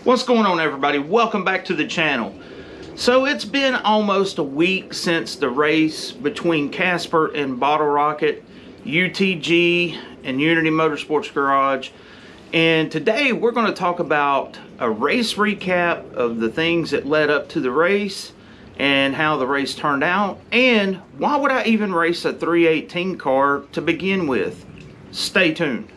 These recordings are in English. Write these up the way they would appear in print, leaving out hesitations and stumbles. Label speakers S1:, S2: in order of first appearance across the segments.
S1: What's going on, everybody? Welcome back to the channel. So it's been almost a week since the race between Casper and BottleRocket, UTG, and Unity Motorsports Garage. And today we're going to talk about a race recap of the things that led up to the race and how the race turned out, and why would I even race a 318 car to begin with. Stay tuned.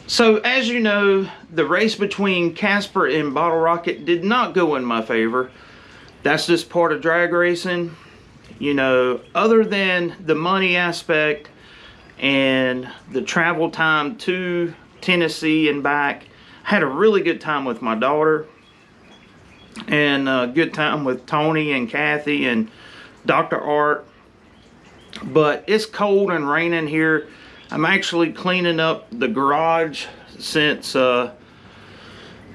S1: So as you know, the race between Casper and BottleRocket did not go in my favor. That's just part of drag racing. You know, other than the money aspect and the travel time to Tennessee and back, I had a really good time with my daughter, and a good time with Tony and Kathy and Dr. Art. But it's cold and raining here. I'm actually cleaning up the garage since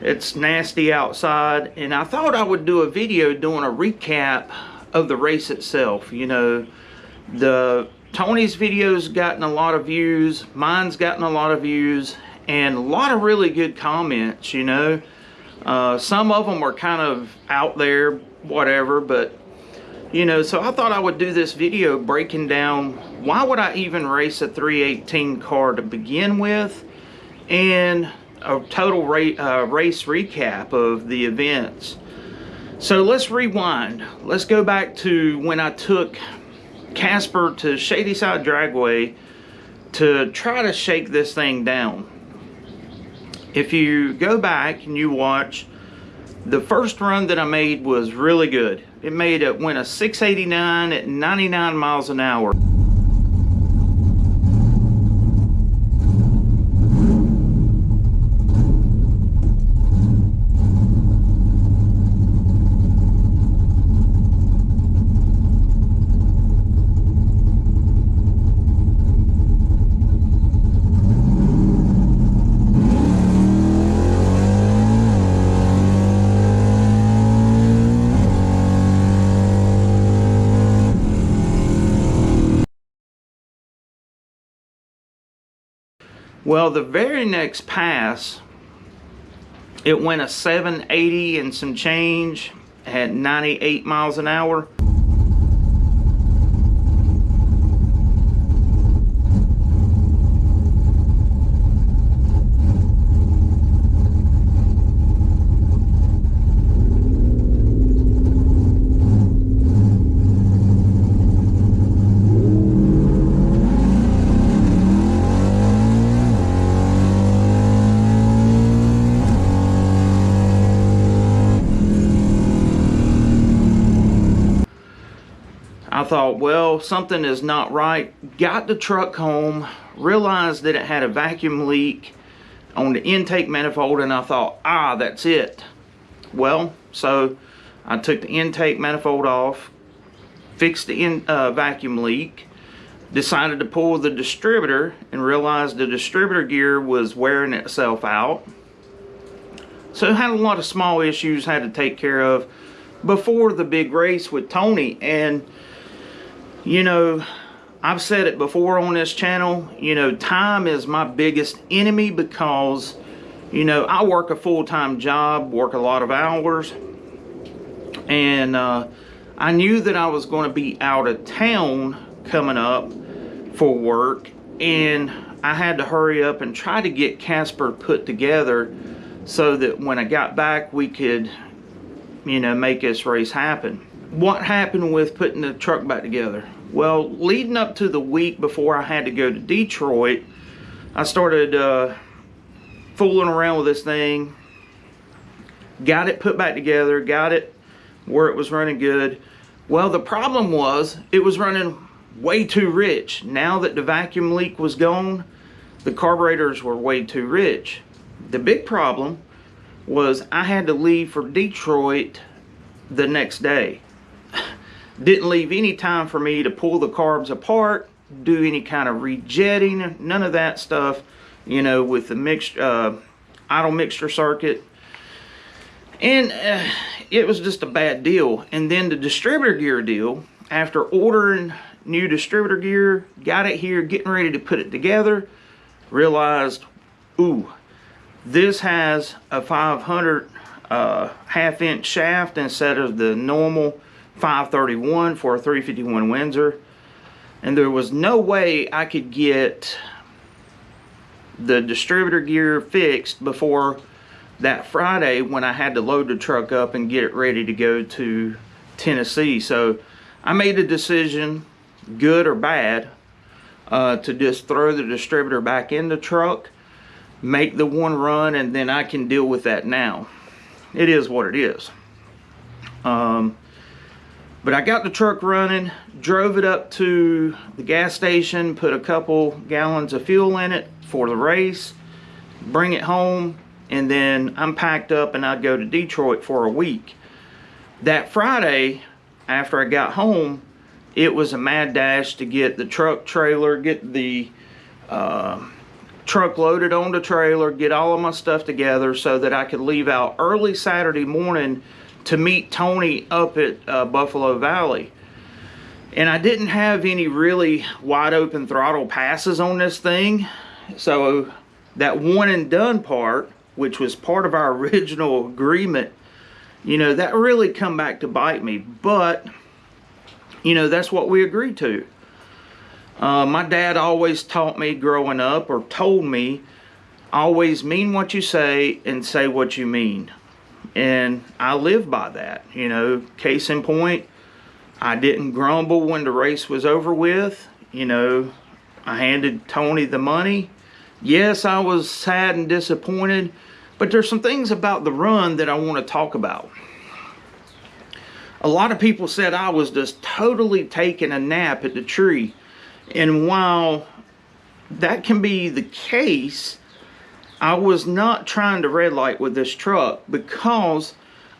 S1: it's nasty outside, and I thought I would do a video doing a recap of the race itself. You know, Tony's video's gotten a lot of views, mine's gotten a lot of views, and a lot of really good comments, you know. Some of them were kind of out there, whatever, but you know, so I thought I would do this video breaking down why would I even race a 318 car to begin with, and a total race recap of the events. So let's rewind. Let's go back to when I took Casper to Shadyside Dragway to try to shake this thing down. If you go back and you watch, the first run that I made was really good. It went a 689 at 99 miles an hour. Well, the very next pass, it went a 780 and some change at 98 miles an hour. I thought, well, something is not right. Got the truck home, realized that it had a vacuum leak on the intake manifold, and I thought, that's it. Well, so I took the intake manifold off, fixed the vacuum leak, decided to pull the distributor, and realized the distributor gear was wearing itself out. So I had a lot of small issues I had to take care of before the big race with Tony. And you know, I've said it before on this channel, you know, time is my biggest enemy, because, you know, I work a full-time job, work a lot of hours, and I knew that I was going to be out of town coming up for work, and I had to hurry up and try to get Casper put together so that when I got back we could, you know, make this race happen. What happened with putting the truck back together? Well, leading up to the week before I had to go to Detroit, I started fooling around with this thing, got it put back together, got it where it was running good. Well, the problem was it was running way too rich. Now that the vacuum leak was gone, the carburetors were way too rich. The big problem was I had to leave for Detroit the next day. Didn't leave any time for me to pull the carbs apart, do any kind of rejetting, none of that stuff, you know, with the idle mixture circuit. And it was just a bad deal. And then the distributor gear deal, after ordering new distributor gear, got it here, getting ready to put it together, realized, ooh, this has a 500 half-inch shaft instead of the normal 531 for a 351 Windsor. And there was no way I could get the distributor gear fixed before that Friday when I had to load the truck up and get it ready to go to Tennessee. So I made a decision, good or bad, to just throw the distributor back in the truck, make the one run, and then I can deal with that now. It is what it is. But I got the truck running, drove it up to the gas station, put a couple gallons of fuel in it for the race, bring it home, and then I'm packed up and I'd go to Detroit for a week. That Friday, after I got home, it was a mad dash to get the truck trailer, get the truck loaded on the trailer, get all of my stuff together so that I could leave out early Saturday morning to meet Tony up at Buffalo Valley. And I didn't have any really wide open throttle passes on this thing, so that one and done part, which was part of our original agreement, you know, that really come back to bite me. But you know, that's what we agreed to. My dad always taught me growing up, or told me, always mean what you say and say what you mean. And I live by that. You know, case in point, I didn't grumble when the race was over with. You know, I handed Tony the money. Yes, I was sad and disappointed, but there's some things about the run that I want to talk about. A lot of people said I was just totally taking a nap at the tree. And while that can be the case, I was not trying to red light with this truck because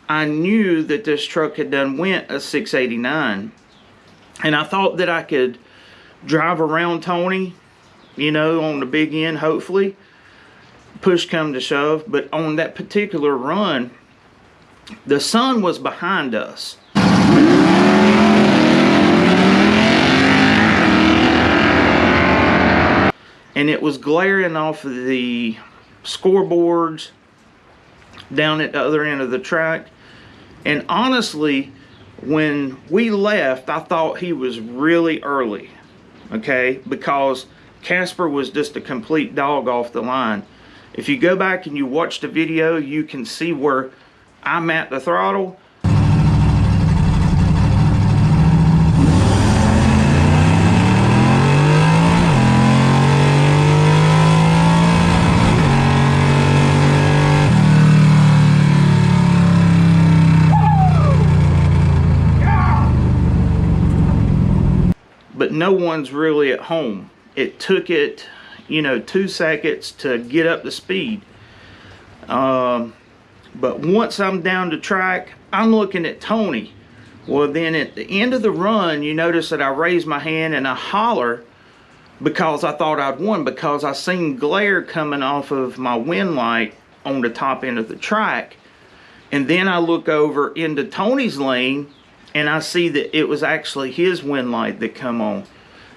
S1: I knew that this truck had done went a 689. And I thought that I could drive around Tony, you know, on the big end, hopefully. Push come to shove. But on that particular run, the sun was behind us. And it was glaring off of the scoreboards down at the other end of the track. And honestly, when we left, I thought he was really early, okay? Because Casper was just a complete dog off the line. If you go back and you watch the video, you can see where I'm at the throttle. But no one's really at home. It took it, you know, 2 seconds to get up to speed. But once I'm down the track, I'm looking at Tony. Well, then at the end of the run, you notice that I raise my hand and I holler because I thought I'd won, because I seen glare coming off of my wind light on the top end of the track. And then I look over into Tony's lane and I see that it was actually his wind light that come on.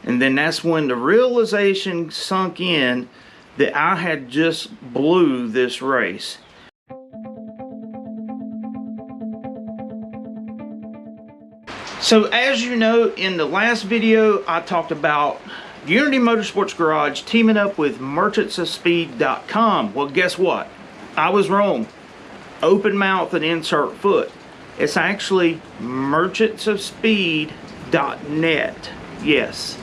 S1: And then that's when the realization sunk in that I had just blew this race. So as you know, in the last video, I talked about Unity Motorsports Garage teaming up with merchantsofspeed.com. Well, guess what? I was wrong. Open mouth and insert foot. It's actually merchantsofspeed.net. Yes.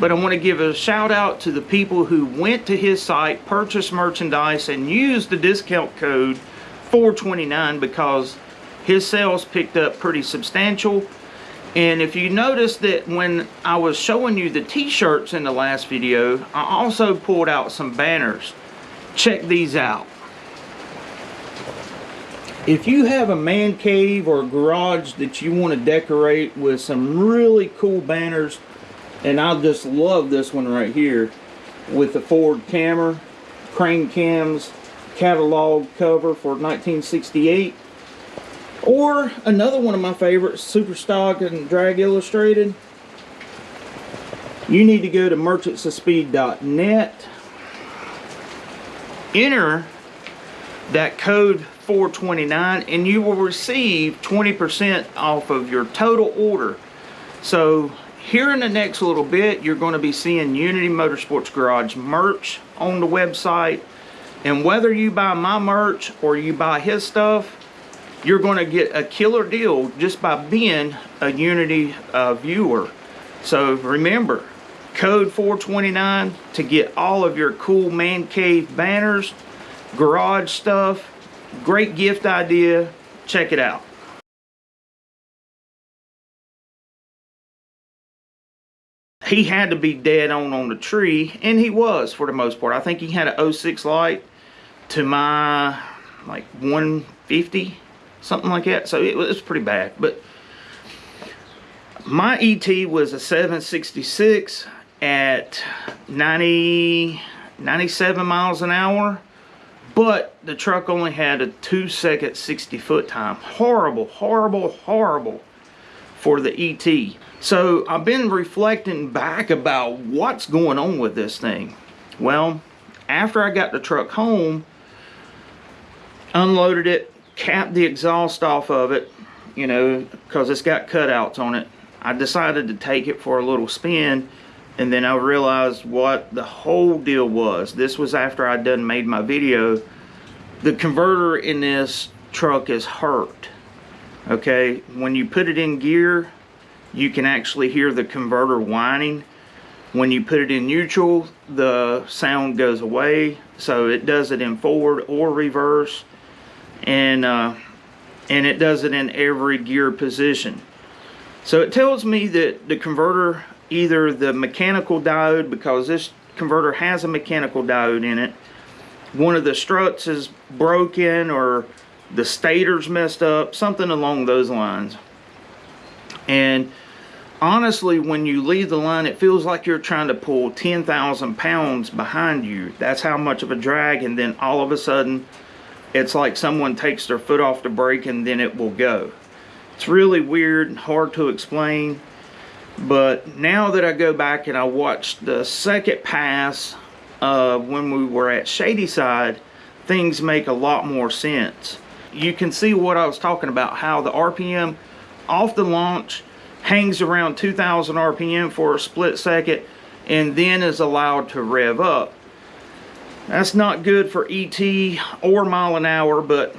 S1: But I want to give a shout out to the people who went to his site, purchased merchandise, and used the discount code 429 because his sales picked up pretty substantial. And if you notice that when I was showing you the t-shirts in the last video, I also pulled out some banners. Check these out. If you have a man cave or a garage that you want to decorate with some really cool banners, and I just love this one right here with the Ford camera, crane cams, catalog cover for 1968. Or another one of my favorites, Super Stock and Drag Illustrated. You need to go to merchantsofspeed.net. Enter that code 429 and you will receive 20% off of your total order. So here in the next little bit, you're going to be seeing Unity Motorsports Garage merch on the website. And whether you buy my merch or you buy his stuff, you're going to get a killer deal just by being a Unity viewer. So remember, code 429 to get all of your cool man cave banners, garage stuff. Great gift idea. Check it out. He had to be dead on the tree, and he was for the most part. I think he had an 06 light to my like 150, something like that. So it was pretty bad. But my ET was a 766 at 97 miles an hour. But the truck only had a 2-second 60-foot time. Horrible, horrible, horrible for the ET. So I've been reflecting back about what's going on with this thing. Well, after I got the truck home, unloaded it, capped the exhaust off of it, you know, because it's got cutouts on it. I decided to take it for a little spin. And then I realized what the whole deal was. This was after I'd done made my video. The converter in this truck is hurt. Okay, when you put it in gear, you can actually hear the converter whining. When you put it in neutral, the sound goes away. So it does it in forward or reverse. And it does it in every gear position. So it tells me that the converter, either the mechanical diode, because this converter has a mechanical diode in it, one of the struts is broken or the stator's messed up, something along those lines. And honestly, when you leave the line, it feels like you're trying to pull 10,000 pounds behind you. That's how much of a drag. And then all of a sudden, it's like someone takes their foot off the brake and then it will go. It's really weird and hard to explain. But now that I go back and I watched the second pass when we were at Shadyside, things make a lot more sense. You can see what I was talking about, how the RPM off the launch hangs around 2,000 RPM for a split second and then is allowed to rev up. That's not good for ET or mile an hour, but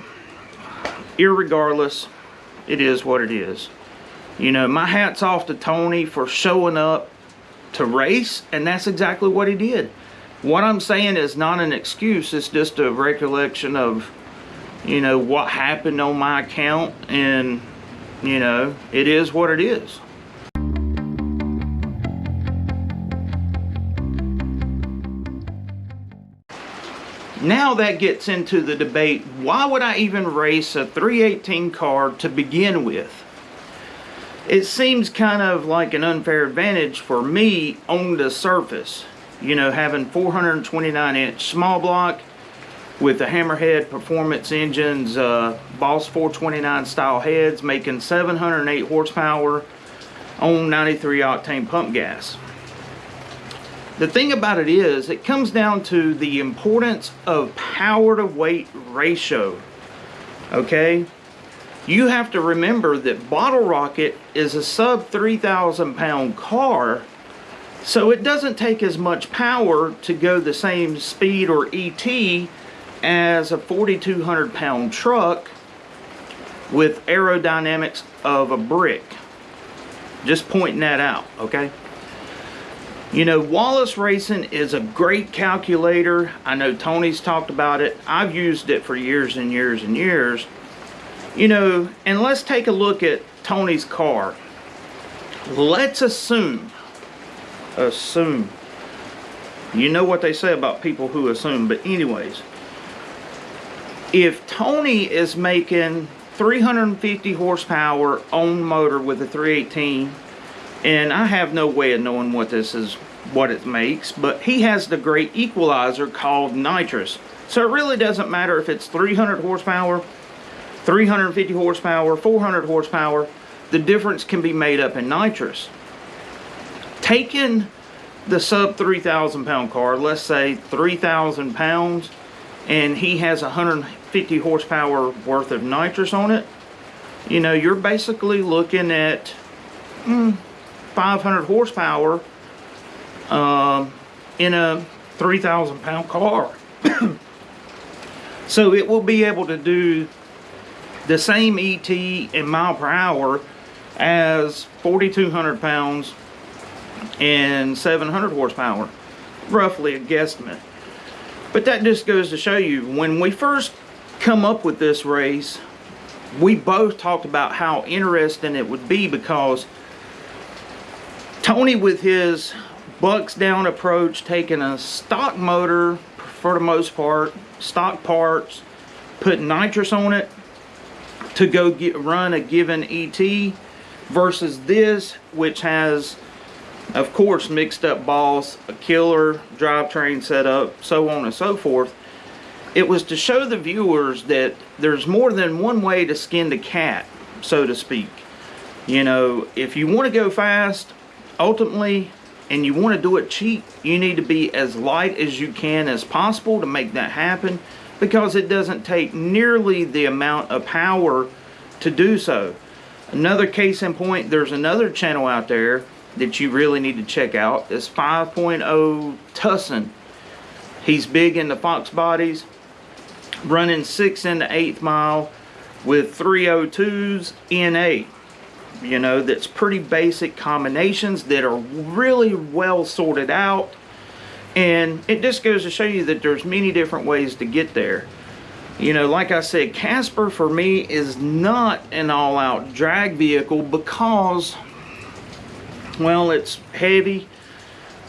S1: irregardless, it is what it is. You know, my hat's off to Tony for showing up to race, and that's exactly what he did. What I'm saying is not an excuse, it's just a recollection of, you know, what happened on my account, and, you know, it is what it is. Now that gets into the debate, why would I even race a 318 car to begin with? It seems kind of like an unfair advantage for me on the surface. You know, having 429-inch small block with the Hammerhead Performance Engines Boss 429 style heads, making 708 horsepower on 93 octane pump gas. The thing about it is, it comes down to the importance of power to weight ratio. Okay? You have to remember that BottleRocket is a sub 3,000 pound car, so it doesn't take as much power to go the same speed or ET as a 4,200 pound truck with aerodynamics of a brick. Just pointing that out, okay? You know, Wallace Racing is a great calculator. I know Tony's talked about it. I've used it for years and years and years. You know, and let's take a look at Tony's car. Let's assume, you know what they say about people who assume, but anyways, if Tony is making 350 horsepower on motor with a 318, and I have no way of knowing what it makes, but he has the great equalizer called nitrous. So it really doesn't matter if it's 300 horsepower, 350 horsepower, 400 horsepower. The difference can be made up in nitrous. Taking the sub 3,000 pound car, let's say 3,000 pounds, and he has 150 horsepower worth of nitrous on it, you know, you're basically looking at 500 horsepower in a 3,000 pound car. So it will be able to do the same ET in mile per hour as 4,200 pounds and 700 horsepower, roughly a guesstimate. But that just goes to show you, when we first come up with this race, we both talked about how interesting it would be, because Tony, with his bucks down approach, taking a stock motor for the most part, stock parts, putting nitrous on it to go run a given ET, versus this, which has, of course, mixed up balls, a killer drivetrain setup, so on and so forth. It was to show the viewers that there's more than one way to skin the cat, so to speak. You know, if you want to go fast, ultimately, and you want to do it cheap, you need to be as light as you can as possible to make that happen, because it doesn't take nearly the amount of power to do so. Another case in point, there's another channel out there that you really need to check out. It's 5.0 Tussin. He's big into Fox bodies, running 6 into 8th mile with 302s NA. You know, that's pretty basic combinations that are really well sorted out, and it just goes to show you that there's many different ways to get there. You know, like I said, Casper for me is not an all-out drag vehicle because, well, it's heavy,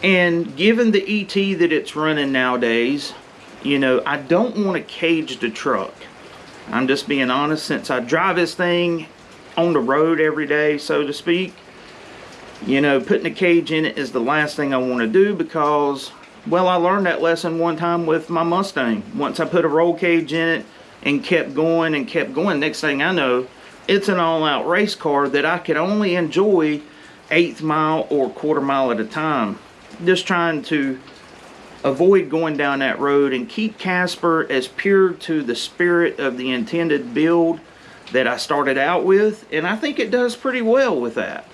S1: and given the ET that it's running nowadays, you know, I don't want to cage the truck. I'm just being honest, since I drive this thing on the road every day, so to speak. You know, putting a cage in it is the last thing I want to do, because, well, I learned that lesson one time with my Mustang. Once I put a roll cage in it and kept going, next thing I know, it's an all-out race car that I could only enjoy 1/8 mile or 1/4 mile at a time. Just trying to avoid going down that road and keep Casper as pure to the spirit of the intended build that I started out with, and I think it does pretty well with that.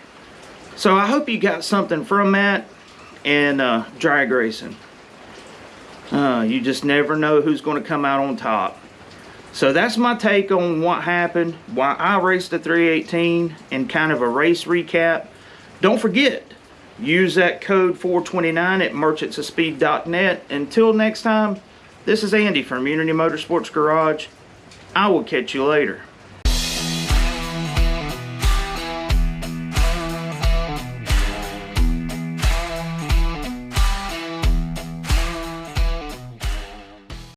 S1: So I hope you got something from that, and drag racing. You just never know who's going to come out on top. So that's my take on what happened, why I raced a 318, and kind of a race recap. Don't forget, use that code 429 at merchantsofspeed.net. Until next time, this is Andy from Unity Motorsports Garage. I will catch you later.